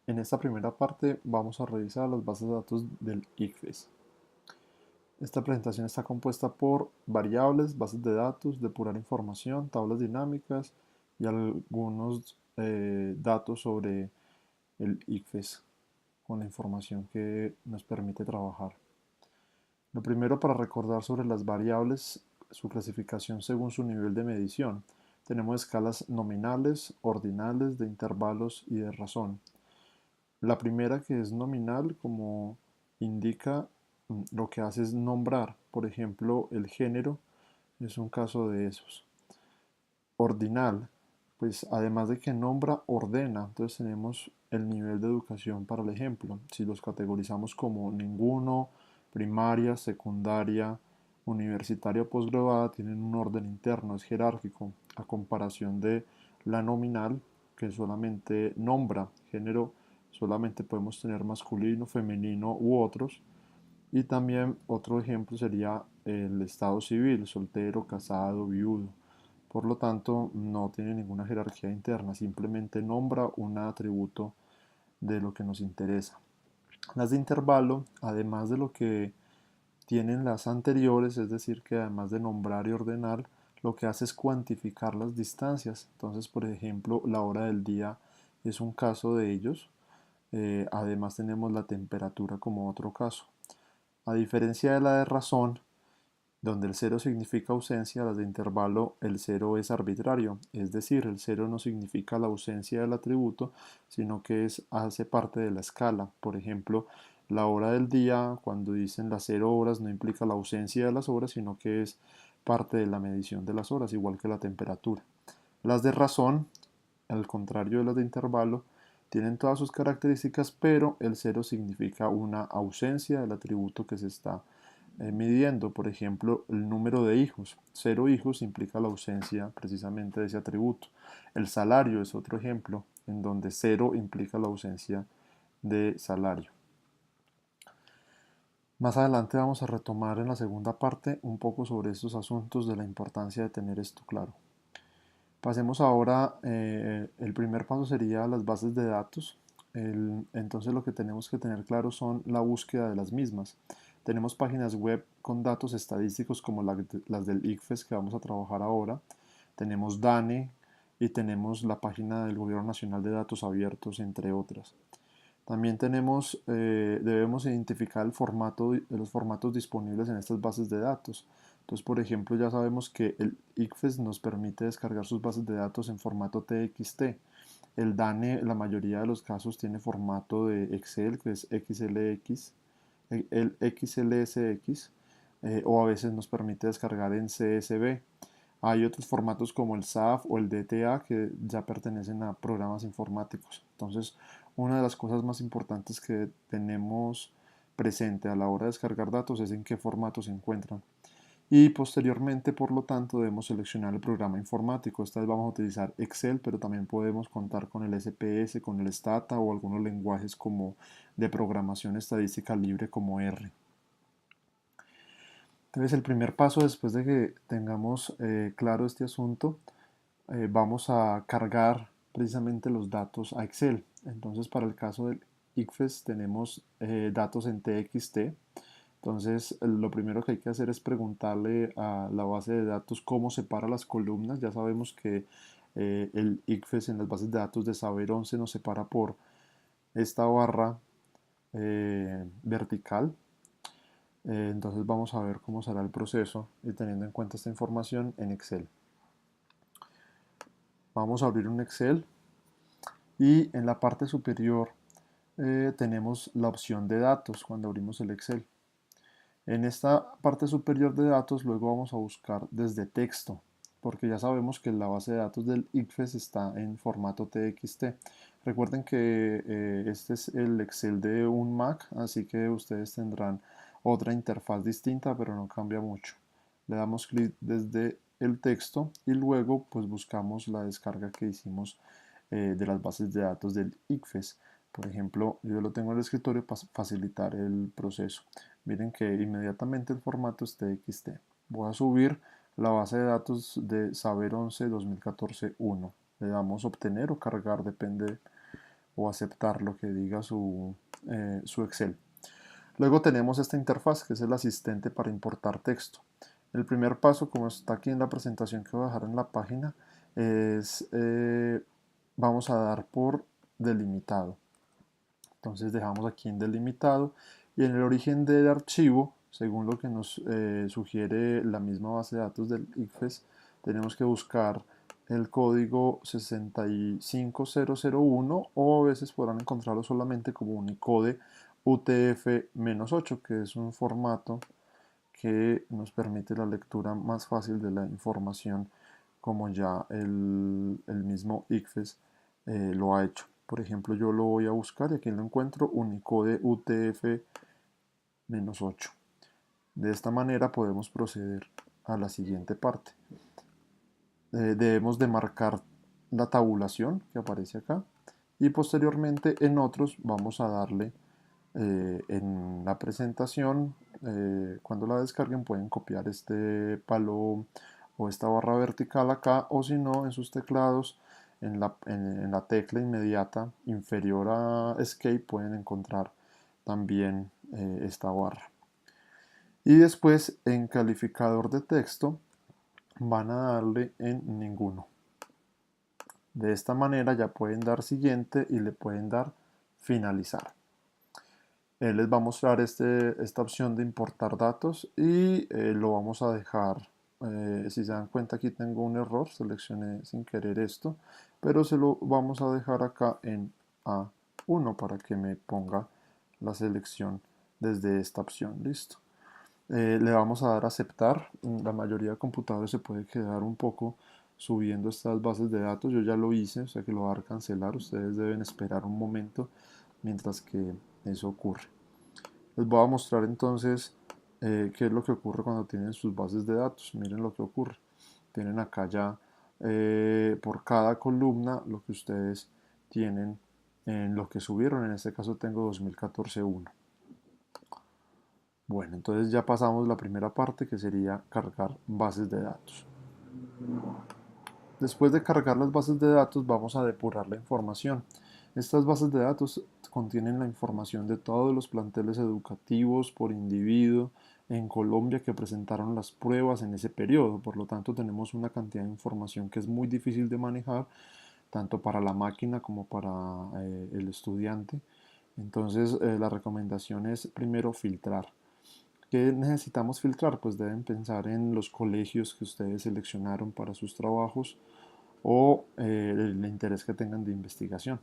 En esta primera parte vamos a revisar las bases de datos del ICFES. Esta presentación está compuesta por variables, bases de datos, depurar información, tablas dinámicas y algunos datos sobre el ICFES con la información que nos permite trabajar. Lo primero para recordar sobre las variables, su clasificación según su nivel de medición. Tenemos escalas nominales, ordinales, de intervalos y de razón. La primera, que es nominal, como indica, lo que hace es nombrar. Por ejemplo, el género es un caso de esos. Ordinal, pues además de que nombra, ordena. Entonces tenemos el nivel de educación para el ejemplo. Si los categorizamos como ninguno, primaria, secundaria, universitaria o posgraduada, tienen un orden interno, es jerárquico, a comparación de la nominal, que solamente nombra. Género solamente podemos tener masculino, femenino u otros. Y también otro ejemplo sería el estado civil, soltero, casado, viudo. Por lo tanto, no tiene ninguna jerarquía interna, simplemente nombra un atributo de lo que nos interesa. Las de intervalo, además de lo que tienen las anteriores, es decir, que además de nombrar y ordenar, lo que hace es cuantificar las distancias. Entonces, por ejemplo, la hora del día es un caso de ellos. Además tenemos la temperatura como otro caso. A diferencia de la de razón, donde el cero significa ausencia, las de intervalo el cero es arbitrario, es decir, el cero no significa la ausencia del atributo, sino que hace parte de la escala. Por ejemplo, la hora del día, cuando dicen las 0 horas, no implica la ausencia de las horas, sino que es parte de la medición de las horas, igual que la temperatura. Las de razón, al contrario de las de intervalo, tienen todas sus características, pero el cero significa una ausencia del atributo que se está midiendo. Por ejemplo, el número de hijos. 0 hijos implica la ausencia precisamente de ese atributo. El salario es otro ejemplo en donde 0 implica la ausencia de salario. Más adelante vamos a retomar en la segunda parte un poco sobre estos asuntos de la importancia de tener esto claro. Pasemos ahora, el primer paso sería las bases de datos. Entonces lo que tenemos que tener claro son la búsqueda de las mismas. Tenemos páginas web con datos estadísticos como las del ICFES que vamos a trabajar ahora. Tenemos DANE y tenemos la página del Gobierno Nacional de Datos Abiertos, entre otras. También debemos identificar el formato, los formatos disponibles en estas bases de datos. Entonces, por ejemplo, ya sabemos que el ICFES nos permite descargar sus bases de datos en formato TXT. El DANE, la mayoría de los casos, tiene formato de Excel, que es XLX, el XLSX, o a veces nos permite descargar en CSV. Hay otros formatos como el SAF o el DTA que ya pertenecen a programas informáticos. Entonces, una de las cosas más importantes que tenemos presente a la hora de descargar datos es en qué formato se encuentran. Y posteriormente, por lo tanto, debemos seleccionar el programa informático. Esta vez vamos a utilizar Excel, pero también podemos contar con el SPS, con el Stata o algunos lenguajes como de programación estadística libre como R. Entonces, el primer paso después de que tengamos claro este asunto, vamos a cargar precisamente los datos a Excel. Entonces, para el caso del ICFES tenemos datos en TXT. Entonces, lo primero que hay que hacer es preguntarle a la base de datos cómo separa las columnas. Ya sabemos que el ICFES en las bases de datos de Saber 11 nos separa por esta barra vertical. Entonces vamos a ver cómo será el proceso y teniendo en cuenta esta información en Excel. Vamos a abrir un Excel y en la parte superior tenemos la opción de datos cuando abrimos el Excel. En esta parte superior de datos luego vamos a buscar desde texto, porque ya sabemos que la base de datos del ICFES está en formato TXT. Recuerden que este es el Excel de un Mac, así que ustedes tendrán otra interfaz distinta, pero no cambia mucho. Le damos clic desde el texto y luego pues buscamos la descarga que hicimos de las bases de datos del ICFES. Por ejemplo, yo lo tengo en el escritorio para facilitar el proceso. Miren que inmediatamente el formato es TXT. Voy a subir la base de datos de Saber 11 2014 1. Le damos obtener o cargar, depende o aceptar lo que diga su Excel. Luego tenemos esta interfaz que es el asistente para importar texto. El primer paso, como está aquí en la presentación que voy a dejar en la página, es vamos a dar por delimitado. Entonces dejamos aquí en delimitado y en el origen del archivo, según lo que nos sugiere la misma base de datos del ICFES, tenemos que buscar el código 65001 o a veces podrán encontrarlo solamente como Unicode UTF-8, que es un formato que nos permite la lectura más fácil de la información como ya el mismo ICFES lo ha hecho. Por ejemplo, yo lo voy a buscar y aquí lo encuentro Unicode UTF-8. De esta manera podemos proceder a la siguiente parte. Debemos de marcar la tabulación que aparece acá y posteriormente en otros vamos a darle en la presentación, cuando la descarguen pueden copiar este palo o esta barra vertical acá, o si no en sus teclados en la tecla inmediata inferior a Escape pueden encontrar también esta barra. Y después en calificador de texto van a darle en ninguno. De esta manera ya pueden dar siguiente y le pueden dar finalizar. Él les va a mostrar esta opción de importar datos y lo vamos a dejar. Si se dan cuenta, aquí tengo un error, seleccioné sin querer esto, pero se lo vamos a dejar acá en A1 para que me ponga la selección desde esta opción. Listo. Le vamos a dar a aceptar. La mayoría de computadores se puede quedar un poco subiendo estas bases de datos. Yo ya lo hice, o sea que lo va a dar cancelar. Ustedes deben esperar un momento mientras que eso ocurre. Les voy a mostrar entonces qué es lo que ocurre cuando tienen sus bases de datos. Miren lo que ocurre. Tienen acá ya por cada columna lo que ustedes tienen en lo que subieron. En este caso tengo 2014-1. Bueno, entonces ya pasamos la primera parte que sería cargar bases de datos. Después de cargar las bases de datos vamos a depurar la información. Estas bases de datos contienen la información de todos los planteles educativos por individuo en Colombia que presentaron las pruebas en ese periodo. Por lo tanto, tenemos una cantidad de información que es muy difícil de manejar, tanto para la máquina como para el estudiante. Entonces, la recomendación es primero filtrar. ¿Qué necesitamos filtrar? Pues deben pensar en los colegios que ustedes seleccionaron para sus trabajos o el interés que tengan de investigación.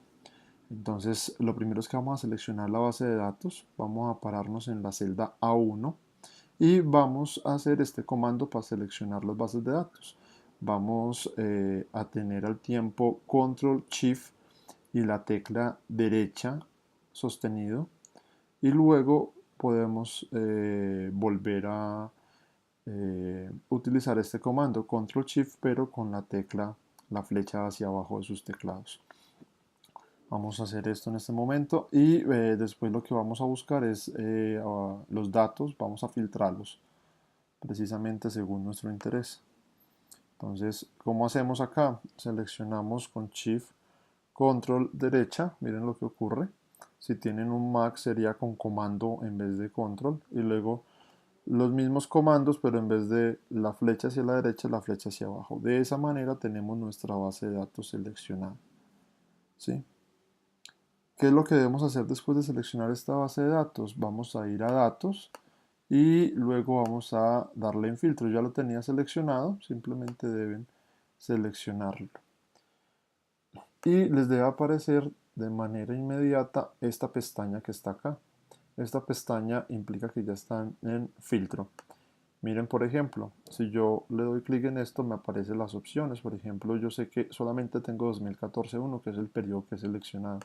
Entonces, lo primero es que vamos a seleccionar la base de datos, vamos a pararnos en la celda A1 y vamos a hacer este comando para seleccionar las bases de datos. Vamos a tener al tiempo Control Shift y la tecla derecha sostenido y luego podemos volver a utilizar este comando Control Shift pero con la flecha hacia abajo de sus teclados. Vamos a hacer esto en este momento y después lo que vamos a buscar es los datos, vamos a filtrarlos precisamente según nuestro interés. Entonces, ¿cómo hacemos acá? Seleccionamos con Shift, Control derecha, miren lo que ocurre. Si tienen un Mac sería con comando en vez de control y luego los mismos comandos pero en vez de la flecha hacia la derecha, la flecha hacia abajo. De esa manera tenemos nuestra base de datos seleccionada. ¿Sí? ¿Qué es lo que debemos hacer después de seleccionar esta base de datos? Vamos a ir a datos y luego vamos a darle en filtro. Ya lo tenía seleccionado, simplemente deben seleccionarlo. Y les debe aparecer de manera inmediata esta pestaña que está acá. Esta pestaña implica que ya están en filtro. Miren, por ejemplo, si yo le doy clic en esto, me aparecen las opciones. Por ejemplo, yo sé que solamente tengo 2014-1, que es el periodo que he seleccionado.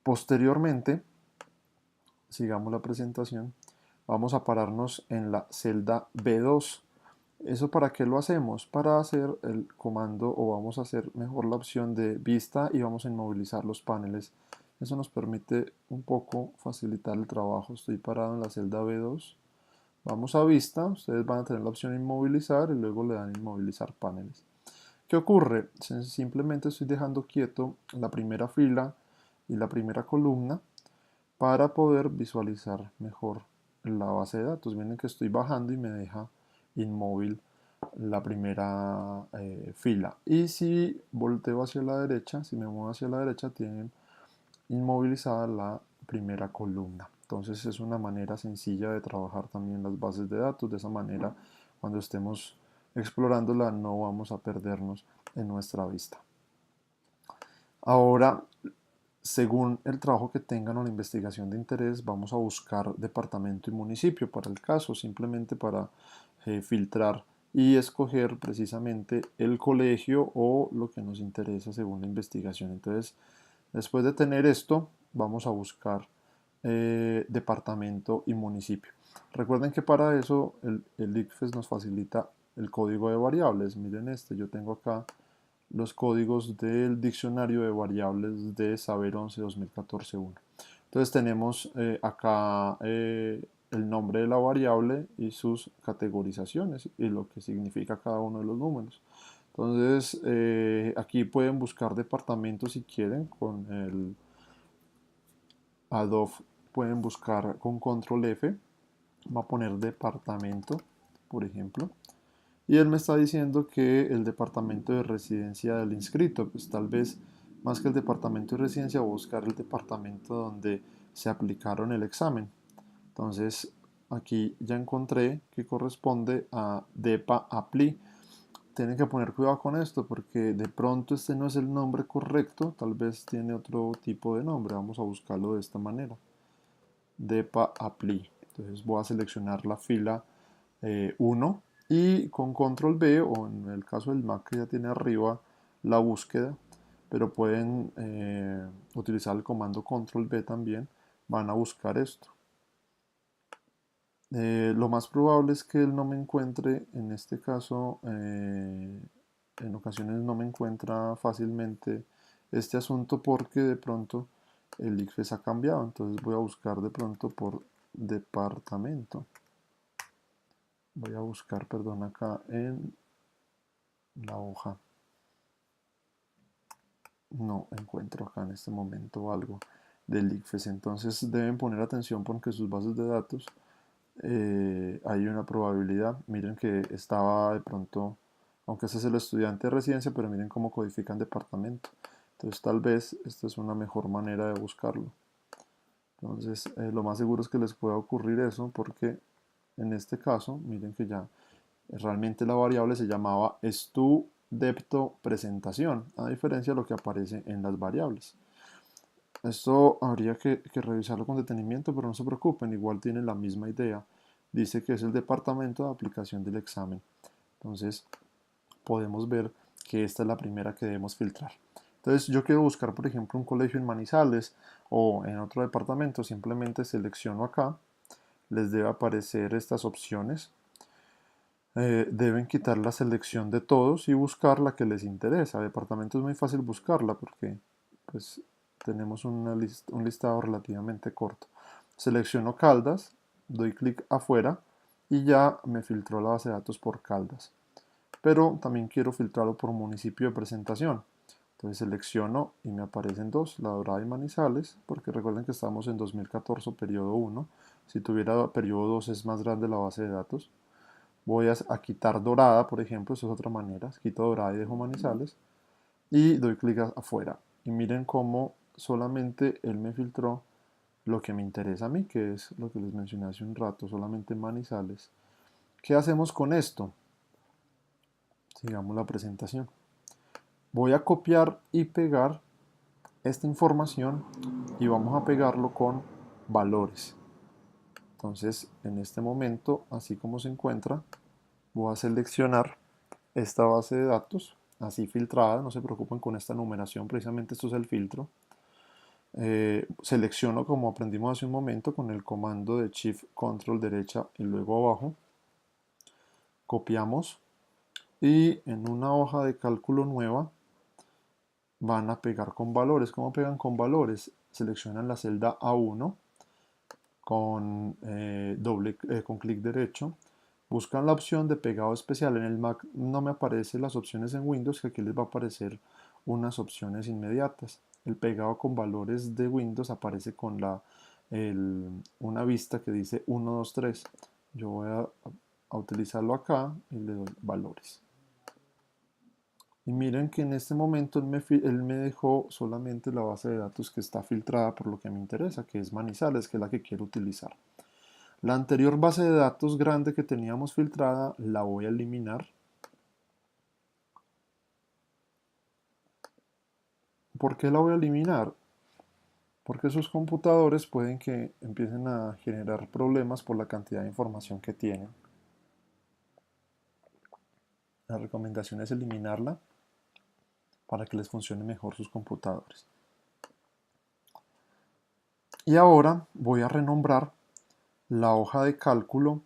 Posteriormente, sigamos la presentación, vamos a pararnos en la celda B2. ¿Eso para qué lo hacemos? Para hacer el comando o vamos a hacer mejor la opción de vista y vamos a inmovilizar los paneles. Eso nos permite un poco facilitar el trabajo. Estoy parado en la celda B2. Vamos a vista, ustedes van a tener la opción inmovilizar y luego le dan inmovilizar paneles. ¿Qué ocurre? Simplemente estoy dejando quieto la primera fila y la primera columna para poder visualizar mejor la base de datos. Miren que estoy bajando y me deja inmóvil la primera fila. Y si volteo hacia la derecha, si me muevo hacia la derecha, tienen inmovilizada la primera columna. Entonces es una manera sencilla de trabajar también las bases de datos. De esa manera, cuando estemos explorándola, no vamos a perdernos en nuestra vista. Ahora, según el trabajo que tengan o la investigación de interés, vamos a buscar departamento y municipio para el caso, simplemente para filtrar y escoger precisamente el colegio o lo que nos interesa según la investigación. Entonces, después de tener esto, vamos a buscar departamento y municipio. Recuerden que para eso el ICFES nos facilita el código de variables. Miren yo tengo acá los códigos del diccionario de variables de Saber 11 2014-1. Entonces tenemos acá el nombre de la variable y sus categorizaciones y lo que significa cada uno de los números. Entonces aquí pueden buscar departamentos si quieren con el Adobe, pueden buscar con control F, va a poner departamento, por ejemplo, y él me está diciendo que el departamento de residencia del inscrito, pues tal vez más que el departamento de residencia, voy a buscar el departamento donde se aplicaron el examen. Entonces aquí ya encontré que corresponde a DEPA APLI. Tienen que poner cuidado con esto porque de pronto este no es el nombre correcto, tal vez tiene otro tipo de nombre. Vamos a buscarlo de esta manera. DEPA APLI. Entonces voy a seleccionar la fila 1 y con control B, o en el caso del Mac que ya tiene arriba la búsqueda, pero pueden utilizar el comando control B también, van a buscar esto. Lo más probable es que él no me encuentre, en este caso, en ocasiones no me encuentra fácilmente este asunto porque de pronto el ICFES ha cambiado, entonces voy a buscar de pronto por departamento. Voy a buscar, perdón, acá en la hoja. No encuentro acá en este momento algo del ICFES, entonces deben poner atención porque sus bases de datos hay una probabilidad. Miren que estaba de pronto, aunque ese es el estudiante de residencia, pero miren cómo codifican departamento. Entonces tal vez esta es una mejor manera de buscarlo. Entonces lo más seguro es que les pueda ocurrir eso porque en este caso, miren que ya realmente la variable se llamaba estu-depto presentación, a diferencia de lo que aparece en las variables. Esto habría que revisarlo con detenimiento, pero no se preocupen, igual tiene la misma idea. Dice que es el departamento de aplicación del examen. Entonces podemos ver que esta es la primera que debemos filtrar. Entonces yo quiero buscar, por ejemplo, un colegio en Manizales o en otro departamento. Simplemente selecciono acá. Les debe aparecer estas opciones. Deben quitar la selección de todos y buscar la que les interesa. Departamento es muy fácil buscarla porque pues, tenemos un listado relativamente corto. Selecciono Caldas, doy clic afuera y ya me filtró la base de datos por Caldas. Pero también quiero filtrarlo por municipio de presentación. Entonces selecciono y me aparecen dos, La Dorada y Manizales, porque recuerden que estamos en 2014 periodo 1. Si tuviera periodo 2 es más grande la base de datos. Voy a quitar Dorada, por ejemplo, esa es otra manera. Quito Dorada y dejo Manizales. Y doy clic afuera. Y miren cómo solamente él me filtró lo que me interesa a mí, que es lo que les mencioné hace un rato, solamente Manizales. ¿Qué hacemos con esto? Sigamos la presentación. Voy a copiar y pegar esta información y vamos a pegarlo con valores. Entonces, en este momento, así como se encuentra, voy a seleccionar esta base de datos, así filtrada, no se preocupen con esta numeración, precisamente esto es el filtro. Selecciono como aprendimos hace un momento con el comando de Shift Control derecha y luego abajo. Copiamos y en una hoja de cálculo nueva van a pegar con valores. ¿Cómo pegan con valores? Seleccionan la celda A1 con clic derecho, Buscan la opción de pegado especial. En el Mac no me aparecen las opciones en Windows, que aquí les va a aparecer unas opciones inmediatas. El pegado con valores de Windows aparece con una vista que dice 1, 2, 3. Yo voy a utilizarlo acá y le doy valores. Y miren que en este momento él me dejó solamente la base de datos que está filtrada por lo que me interesa, que es Manizales, que es la que quiero utilizar. La anterior base de datos grande que teníamos filtrada la voy a eliminar. ¿Por qué la voy a eliminar? Porque sus computadores pueden que empiecen a generar problemas por la cantidad de información que tienen. La recomendación es eliminarla para que les funcione mejor sus computadores. Y ahora voy a renombrar la hoja de cálculo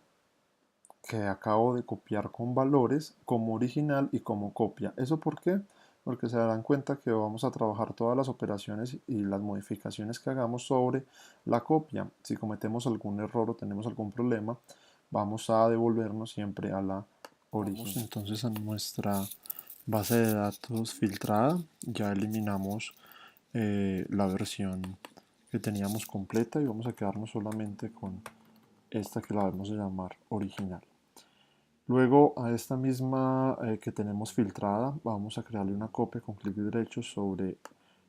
que acabo de copiar con valores como original y como copia. ¿Eso por qué? Porque se darán cuenta que vamos a trabajar todas las operaciones y las modificaciones que hagamos sobre la copia. Si cometemos algún error o tenemos algún problema, vamos a devolvernos siempre a la original. Vamos entonces a nuestra base de datos filtrada. Ya eliminamos la versión que teníamos completa y vamos a quedarnos solamente con esta que la vamos a llamar original. Luego a esta misma que tenemos filtrada vamos a crearle una copia con clic derecho sobre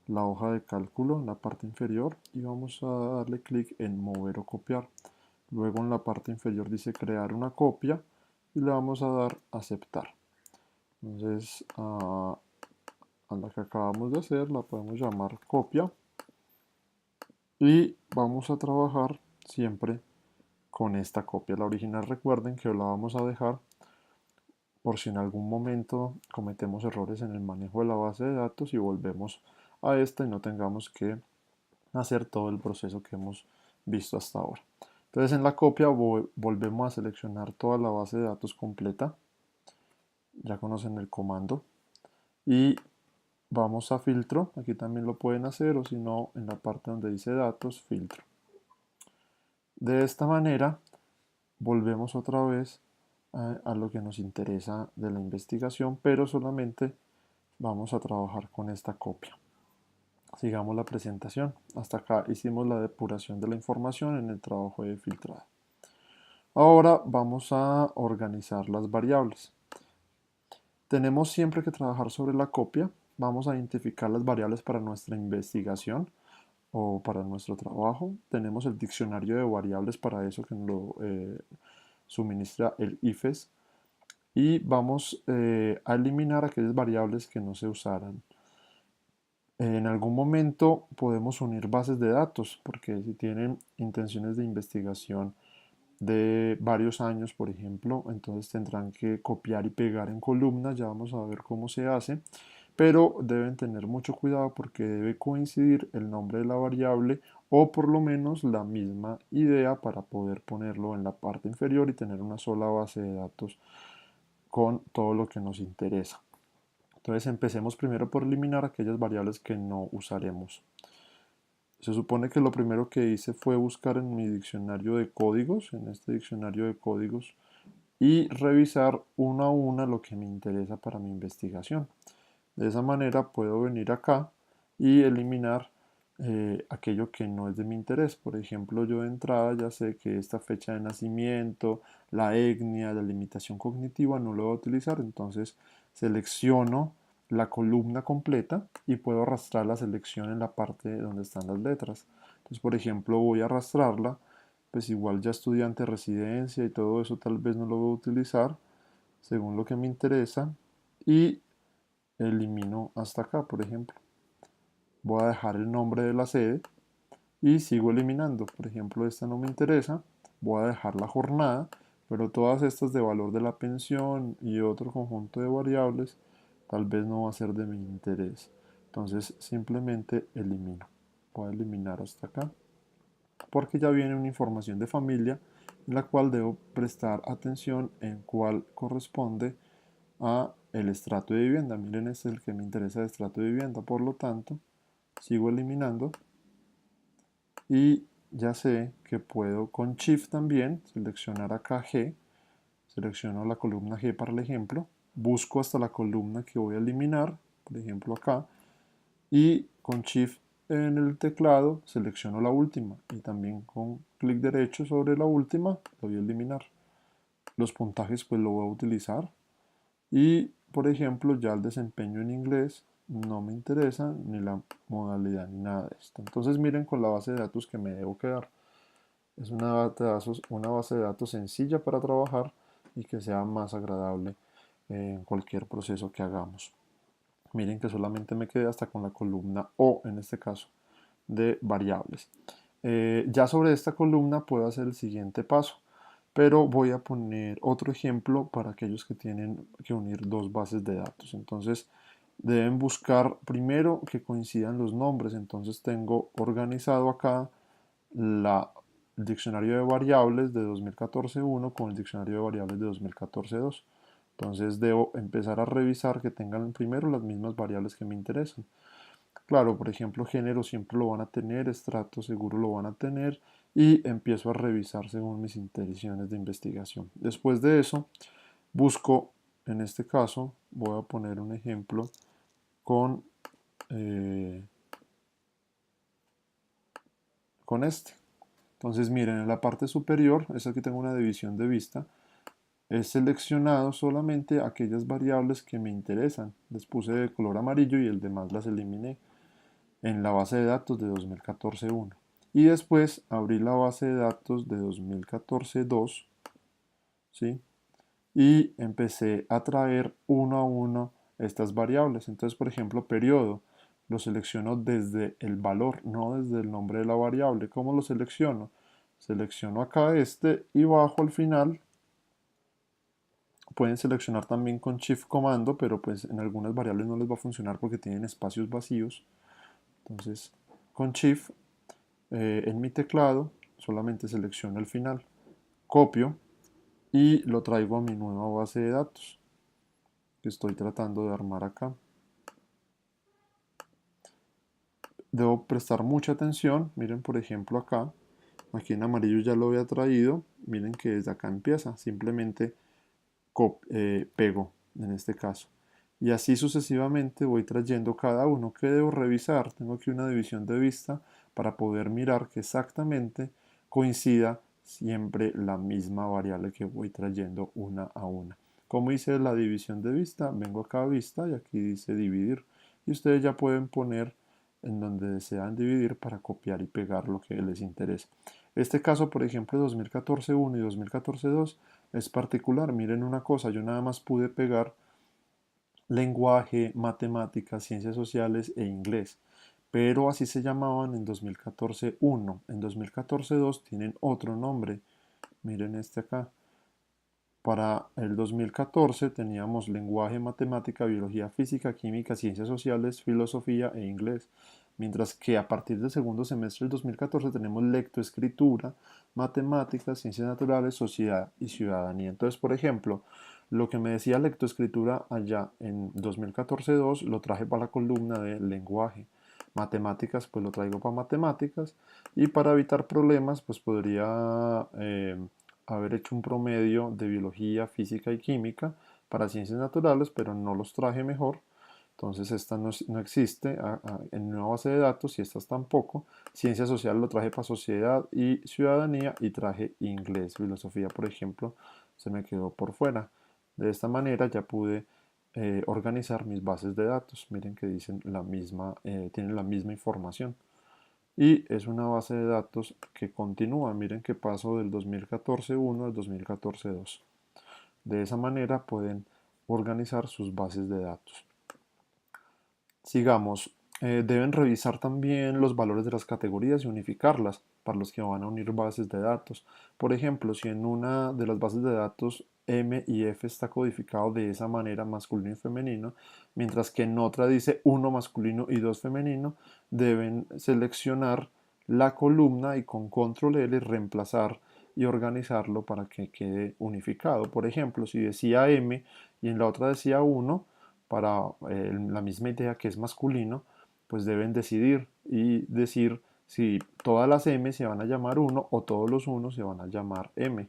la hoja de cálculo en la parte inferior y vamos a darle clic en mover o copiar. Luego en la parte inferior dice crear una copia y le vamos a dar aceptar. Entonces a la que acabamos de hacer la podemos llamar copia y vamos a trabajar siempre con esta copia. La original recuerden que la vamos a dejar por si en algún momento cometemos errores en el manejo de la base de datos y volvemos a esta y no tengamos que hacer todo el proceso que hemos visto hasta ahora. Entonces en la copia volvemos a seleccionar toda la base de datos completa. Ya conocen el comando. Y vamos a filtro. Aquí también lo pueden hacer o si no en la parte donde dice datos, filtro. De esta manera volvemos otra vez a lo que nos interesa de la investigación, pero solamente vamos a trabajar con esta copia. Sigamos la presentación. Hasta acá hicimos la depuración de la información en el trabajo de filtrado. Ahora vamos a organizar las variables. Tenemos siempre que trabajar sobre la copia. Vamos a identificar las variables para nuestra investigación o para nuestro trabajo. Tenemos el diccionario de variables para eso que nos lo suministra el IFES. Y vamos a eliminar aquellas variables que no se usaran. En algún momento podemos unir bases de datos, porque si tienen intenciones de investigación de varios años, por ejemplo, entonces tendrán que copiar y pegar en columnas, ya vamos a ver cómo se hace, pero deben tener mucho cuidado porque debe coincidir el nombre de la variable o por lo menos la misma idea para poder ponerlo en la parte inferior y tener una sola base de datos con todo lo que nos interesa. Entonces empecemos primero por eliminar aquellas variables que no usaremos. Se supone que lo primero que hice fue buscar en mi diccionario de códigos, en este diccionario de códigos, y revisar una a una lo que me interesa para mi investigación. De esa manera puedo venir acá y eliminar aquello que no es de mi interés. Por ejemplo, yo de entrada ya sé que esta fecha de nacimiento, la etnia, la limitación cognitiva no lo voy a utilizar, entonces selecciono la columna completa y puedo arrastrar la selección en la parte donde están las letras. Entonces, por ejemplo, voy a arrastrarla, pues igual ya estudiante, residencia y todo eso tal vez no lo voy a utilizar según lo que me interesa y elimino hasta acá, por ejemplo. Voy a dejar el nombre de la sede y sigo eliminando. Por ejemplo, esta no me interesa, voy a dejar la jornada, pero todas estas de valor de la pensión y otro conjunto de variables tal vez no va a ser de mi interés. Entonces simplemente elimino. Voy a eliminar hasta acá porque ya viene una información de familia en la cual debo prestar atención en cuál corresponde a el estrato de vivienda. Miren, este es el que me interesa de estrato de vivienda, por lo tanto sigo eliminando y ya sé que puedo con Shift también seleccionar acá G, selecciono la columna G para el ejemplo, busco hasta la columna que voy a eliminar, por ejemplo acá, y con Shift en el teclado selecciono la última y también con clic derecho sobre la última lo voy a eliminar. Los puntajes pues lo voy a utilizar y por ejemplo ya el desempeño en inglés no me interesa ni la modalidad ni nada de esto. Entonces miren con la base de datos que me debo quedar. Es una base de datos sencilla para trabajar y que sea más agradable en cualquier proceso que hagamos. Miren que solamente me quedé hasta con la columna O, en este caso, de variables. Ya sobre esta columna puedo hacer el siguiente paso, pero voy a poner otro ejemplo para aquellos que tienen que unir dos bases de datos. Entonces, deben buscar primero que coincidan los nombres. Entonces, tengo organizado acá el diccionario de variables de 2014-1 con el diccionario de variables de 2014-2. Entonces debo empezar a revisar que tengan primero las mismas variables que me interesan. Claro, por ejemplo, género siempre lo van a tener, estrato seguro lo van a tener y empiezo a revisar según mis intenciones de investigación. Después de eso, busco, en este caso, voy a poner un ejemplo con, eh, con este. Entonces miren, en la parte superior, es aquí tengo una división de vista, he seleccionado solamente aquellas variables que me interesan. Les puse de color amarillo y el demás las eliminé en la base de datos de 2014-1. Y después abrí la base de datos de 2014-2, ¿sí? Y empecé a traer uno a uno estas variables. Entonces, por ejemplo, periodo, lo selecciono desde el valor, no desde el nombre de la variable. ¿Cómo lo selecciono? Selecciono acá este y bajo al final. Pueden seleccionar también con Shift comando, pero pues en algunas variables no les va a funcionar porque tienen espacios vacíos. Entonces, con Shift en mi teclado solamente selecciono el final, copio y lo traigo a mi nueva base de datos que estoy tratando de armar acá. Debo prestar mucha atención, miren por ejemplo acá, aquí en amarillo ya lo había traído, miren que desde acá empieza, simplemente pego en este caso. Y así sucesivamente voy trayendo cada uno que debo revisar. Tengo aquí una división de vista para poder mirar que exactamente coincida siempre la misma variable que voy trayendo una a una. Como hice la división de vista, vengo acá a vista y aquí dice dividir. Y ustedes ya pueden poner en donde desean dividir para copiar y pegar lo que les interesa. Este caso, por ejemplo, 2014-1 y 2014-2 es particular. Miren una cosa, yo nada más pude pegar lenguaje, matemáticas, ciencias sociales e inglés, pero así se llamaban en 2014-1. En 2014-2 tienen otro nombre. Miren este acá. Para el 2014 teníamos lenguaje, matemática, biología, física, química, ciencias sociales, filosofía e inglés. Mientras que a partir del segundo semestre del 2014 tenemos lectoescritura, matemáticas, ciencias naturales, sociedad y ciudadanía. Entonces, por ejemplo, lo que me decía lectoescritura allá en 2014-2 lo traje para la columna de lenguaje. Matemáticas, pues lo traigo para matemáticas. Y para evitar problemas, pues podría haber hecho un promedio de biología, física y química para ciencias naturales, pero no los traje mejor. Entonces esta no existe en una base de datos y estas tampoco. Ciencia social lo traje para sociedad y ciudadanía y traje inglés, filosofía, por ejemplo, se me quedó por fuera. De esta manera ya pude organizar mis bases de datos. Miren que dicen tienen la misma información y es una base de datos que continúa. Miren que paso del 2014-1 al 2014-2. De esa manera pueden organizar sus bases de datos. Sigamos. Deben revisar también los valores de las categorías y unificarlas para los que van a unir bases de datos. Por ejemplo, si en una de las bases de datos M y F está codificado de esa manera masculino y femenino, mientras que en otra dice 1 masculino y 2 femenino, deben seleccionar la columna y con control L reemplazar y organizarlo para que quede unificado. Por ejemplo, si decía M y en la otra decía 1, para la misma idea que es masculino, pues deben decidir y decir si todas las M se van a llamar 1 o todos los 1 se van a llamar M.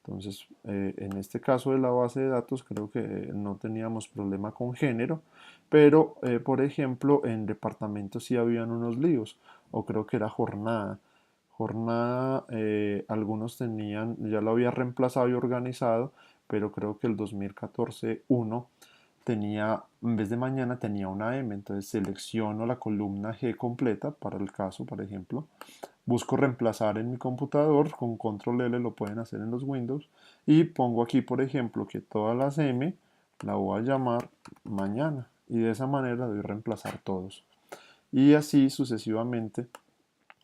Entonces, en este caso de la base de datos, creo que no teníamos problema con género, pero, por ejemplo, en departamento sí habían unos líos, o creo que era jornada. Jornada, algunos tenían, ya lo había reemplazado y organizado, pero creo que el 2014 uno tenía, en vez de mañana, tenía una M, entonces selecciono la columna G completa para el caso, por ejemplo, busco reemplazar en mi computador, con control L lo pueden hacer en los Windows, y pongo aquí, por ejemplo, que todas las M la voy a llamar mañana, y de esa manera doy reemplazar todos. Y así sucesivamente,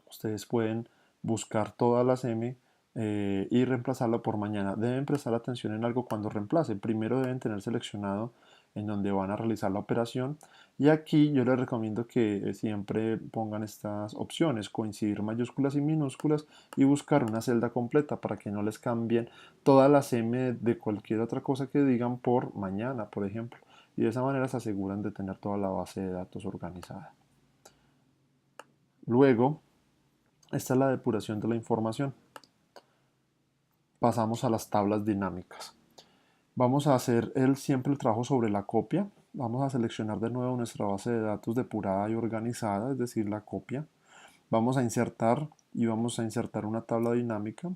ustedes pueden buscar todas las M y reemplazarla por mañana. Deben prestar atención en algo cuando reemplacen. Primero deben tener seleccionado en donde van a realizar la operación, y aquí yo les recomiendo que siempre pongan estas opciones: coincidir mayúsculas y minúsculas, y buscar una celda completa para que no les cambien todas las M de cualquier otra cosa que digan por mañana, por ejemplo, y de esa manera se aseguran de tener toda la base de datos organizada. Luego, esta es la depuración de la información. Pasamos a las tablas dinámicas. Vamos a hacer siempre el trabajo sobre la copia. Vamos a seleccionar de nuevo nuestra base de datos depurada y organizada, es decir, la copia. Vamos a insertar una tabla dinámica.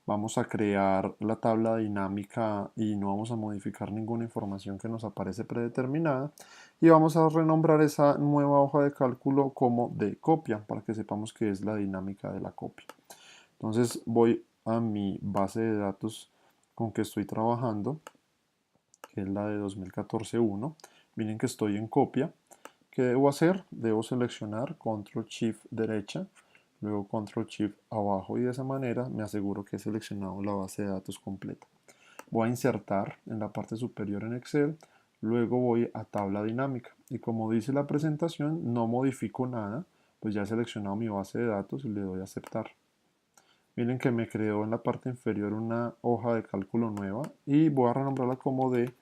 Vamos a crear la tabla dinámica y no vamos a modificar ninguna información que nos aparece predeterminada. Y vamos a renombrar esa nueva hoja de cálculo como de copia, para que sepamos que es la dinámica de la copia. Entonces voy a mi base de datos con que estoy trabajando, que es la de 2014-1. Miren que estoy en copia. ¿Qué debo hacer? Debo seleccionar Control Shift derecha, luego Control Shift abajo, y de esa manera me aseguro que he seleccionado la base de datos completa. Voy a insertar en la parte superior en Excel, luego voy a tabla dinámica, y como dice la presentación, no modifico nada, pues ya he seleccionado mi base de datos y le doy a aceptar. Miren que me creó en la parte inferior una hoja de cálculo nueva, y voy a renombrarla como de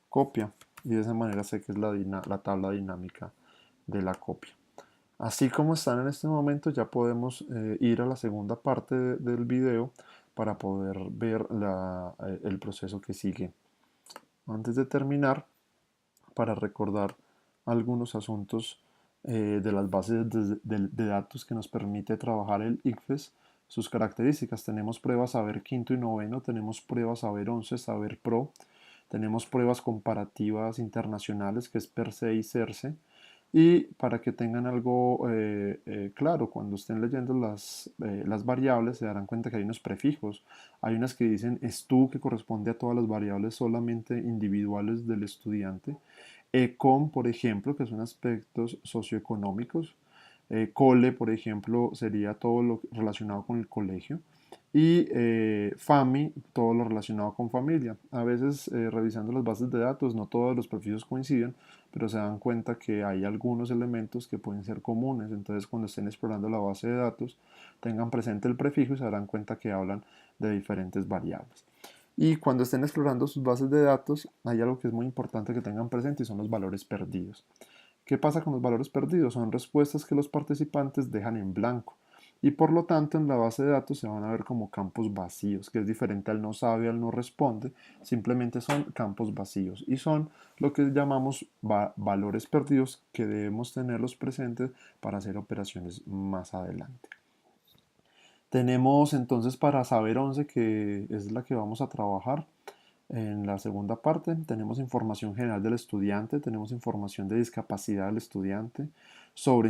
copia, y de esa manera sé que es la tabla dinámica de la copia. Así como están en este momento, ya podemos ir a la segunda parte del video para poder ver el proceso que sigue. Antes de terminar, para recordar algunos asuntos de las bases de datos que nos permite trabajar el ICFES, sus características: tenemos pruebas saber quinto y noveno, tenemos pruebas saber 11, saber pro, tenemos pruebas comparativas internacionales, que es PERSE y CERSE. Y para que tengan algo claro, cuando estén leyendo las variables, se darán cuenta que hay unos prefijos. Hay unas que dicen estu, que corresponde a todas las variables solamente individuales del estudiante. Econ, por ejemplo, que son aspectos socioeconómicos. Cole, por ejemplo, sería todo lo relacionado con el colegio. Y FAMI, todo lo relacionado con familia. A veces, revisando las bases de datos, no todos los prefijos coinciden, pero se dan cuenta que hay algunos elementos que pueden ser comunes. Entonces, cuando estén explorando la base de datos, tengan presente el prefijo y se darán cuenta que hablan de diferentes variables. Y cuando estén explorando sus bases de datos, hay algo que es muy importante que tengan presente, y son los valores perdidos. ¿Qué pasa con los valores perdidos? Son respuestas que los participantes dejan en blanco, y por lo tanto en la base de datos se van a ver como campos vacíos, que es diferente al no sabe, al no responde. Simplemente son campos vacíos, y son lo que llamamos valores perdidos, que debemos tenerlos presentes para hacer operaciones más adelante. Tenemos entonces para saber 11, que es la que vamos a trabajar en la segunda parte. Tenemos información general del estudiante, tenemos información de discapacidad del estudiante, sobre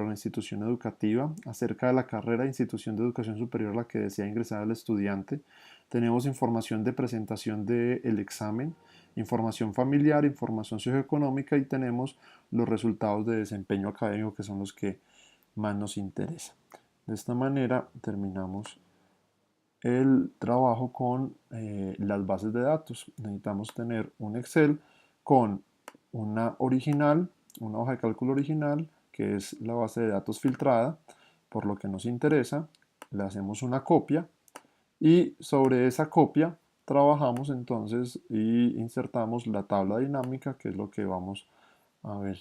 la institución educativa, acerca de la carrera e institución de educación superior a la que desea ingresar el estudiante. Tenemos información de presentación del examen, información familiar, información socioeconómica, y tenemos los resultados de desempeño académico, que son los que más nos interesan. De esta manera terminamos el trabajo con las bases de datos. Necesitamos tener un Excel con una original, una hoja de cálculo original, que es la base de datos filtrada por lo que nos interesa. Le hacemos una copia, y sobre esa copia trabajamos entonces y insertamos la tabla dinámica, que es lo que vamos a ver